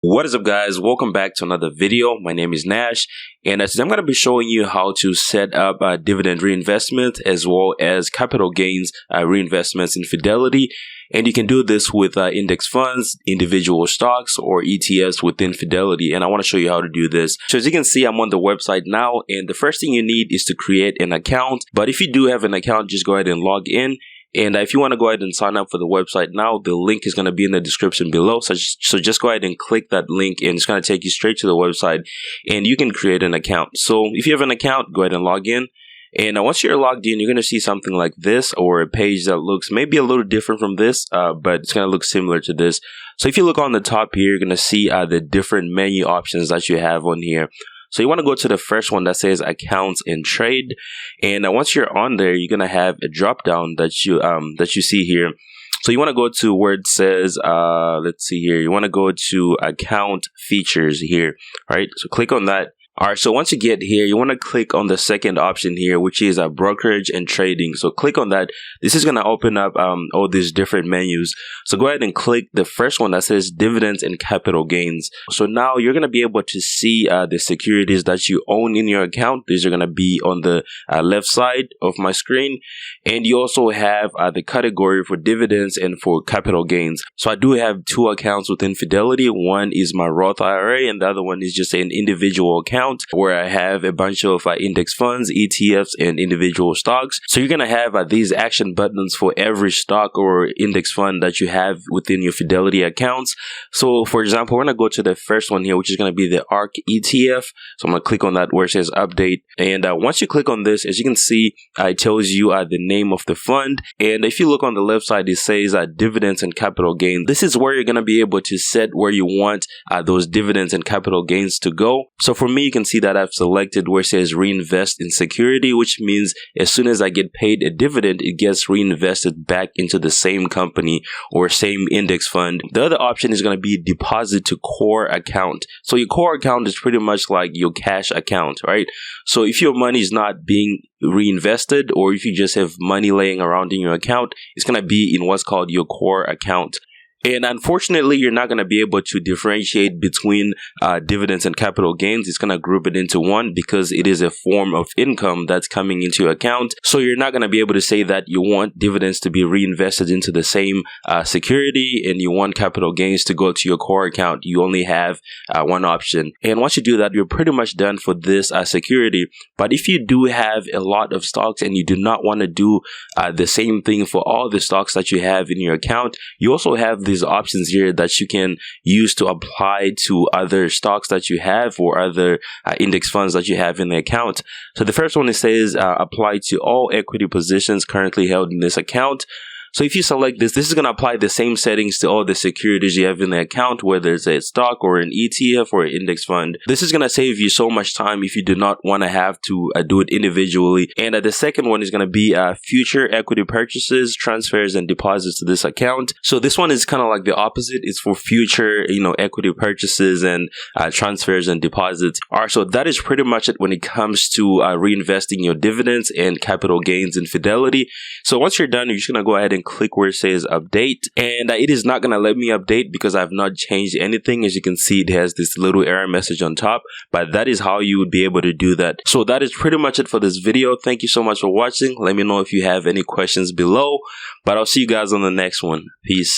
What is up, guys? Welcome back to another video. My name is Nash, and today I'm going to be showing you how to set up dividend reinvestment as well as capital gains reinvestments in Fidelity. And you can do this with index funds, individual stocks, or ETFs within Fidelity. And I want to show you how to do this. So as you can see, I'm on the website now, and the first thing you need is to create an account. But if you do have an account, just go ahead and log in. And if you want to go ahead and sign up for the website now, the link is going to be in the description below. So just go ahead and click that link, and it's going to take you straight to the website, and you can create an account. So if you have an account, go ahead and log in. And once you're logged in, you're going to see something like this, or a page that looks maybe a little different from this, but it's going to look similar to this. So if you look on the top here, you're going to see the different menu options that you have on here. So you want to go to the first one that says accounts and trade, and once you're on there, you're gonna have a drop down that you see here. So you want to go to where it says let's see here. You want to go to account features here, right? So click on that. All right, so once you get here, you want to click on the second option here, which is brokerage and trading. So click on that. This is going to open up all these different menus. So go ahead and click the first one that says dividends and capital gains. So now you're going to be able to see the securities that you own in your account. These are going to be on the left side of my screen. And you also have the category for dividends and for capital gains. So I do have two accounts within Fidelity. One is my Roth IRA, and the other one is just an individual account where I have a bunch of index funds, ETFs, and individual stocks. So you're going to have these action buttons for every stock or index fund that you have within your Fidelity accounts. So for example, we're going to go to the first one here, which is going to be the ARC ETF. So I'm going to click on that where it says update. And once you click on this, as you can see, it tells you the name of the fund. And if you look on the left side, it says dividends and capital gains. This is where you're going to be able to set where you want those dividends and capital gains to go. So for me, you can see that I've selected where it says reinvest in security, which means as soon as I get paid a dividend, it gets reinvested back into the same company or same index fund. The other option is going to be deposit to core account. So your core account is pretty much like your cash account, right? So if your money is not being reinvested, or if you just have money laying around in your account, it's going to be in what's called your core account. And unfortunately, you're not going to be able to differentiate between dividends and capital gains. It's going to group it into one because it is a form of income that's coming into your account. So you're not going to be able to say that you want dividends to be reinvested into the same security and you want capital gains to go to your core account. You only have one option. And once you do that, you're pretty much done for this security. But if you do have a lot of stocks and you do not want to do the same thing for all the stocks that you have in your account, you also have these options here that you can use to apply to other stocks that you have or other index funds that you have in the account. So the first one, it says apply to all equity positions currently held in this account. So if you select this is going to apply the same settings to all the securities you have in the account, whether it's a stock or an ETF or an index fund. This is going to save you so much time if you do not want to have to do it individually. And the second one is going to be future equity purchases, transfers, and deposits to this account. So this one is kind of like the opposite. It's for future, equity purchases and transfers and deposits. All right, so that is pretty much it when it comes to reinvesting your dividends and capital gains in Fidelity. So once you're done, you're just going to go ahead and click where it says update, and it is not going to let me update because I've not changed anything. As you can see, it has this little error message on top, but that is how you would be able to do that. So that is pretty much it for this video. Thank you so much for watching. Let me know if you have any questions below, but I'll see you guys on the next one. Peace.